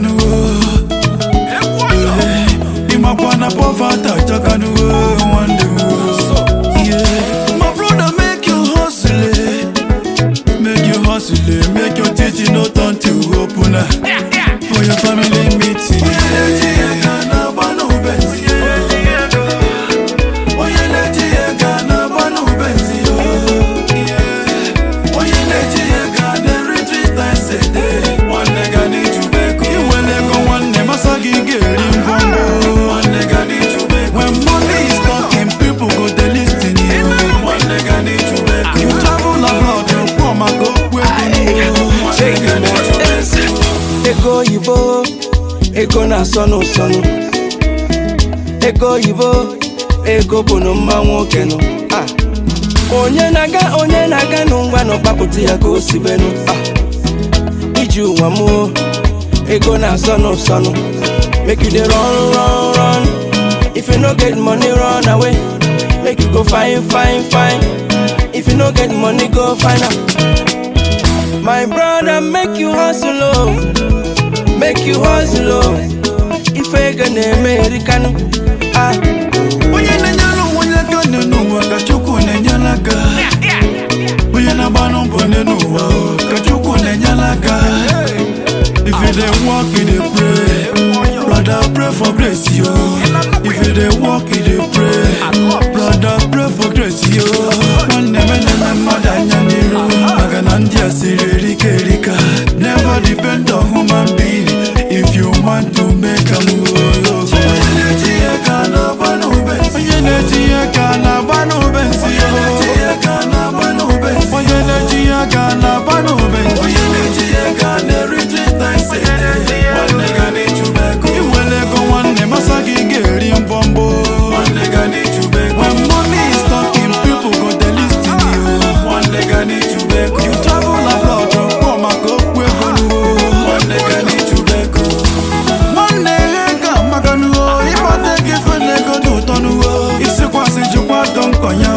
chakanu. Imakwana povata chakanu one day. Yeah, my brother make you hustle, make your teaching no turn to open for your family meeting. Ego yibo, ego na sonu sonu. Ego yibo, ego bunu mmanwu kenu. Onye naga n'ungwa no paputi ya ko sibenu. Iji ụwa mu, ego na sonu sonu. Make you dey run. If you no get money, run away. Make you go find. If you no get money, go find out. My brother, make you hustle, make you hustle. If I gonna American, Oye na nyalo, oye gane nuwa, kachuku ne nyalaga. Oye na bano bone nuwa, kachuku ne nyalaga. If you dey walk, you dey pray. Brother, pray for grace, yo. If you dey walk, you dey pray. Brother, pray for grace, yo. One neme mother nyaniru, maganandia sirerika. Never depend on human being if you want to make a move. When money is talking, people go they listen to you. One day I need to beg. You travel abroad, come and go where go. One day I need to beg. One day I come back on you. If I take it for the go to tonu. It's a quasi jukwa don't konya.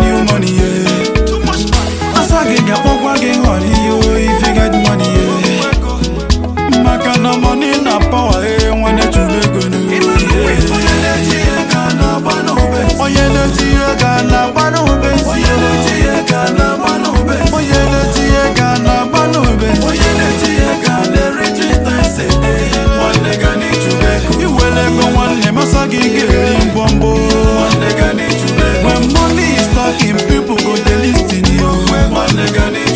New money, yeah. Too much money. As I get your pop, I get honey. If you get money, yeah. Makana money na power. One day to beg. When money is talking, people go they listen to you. One leg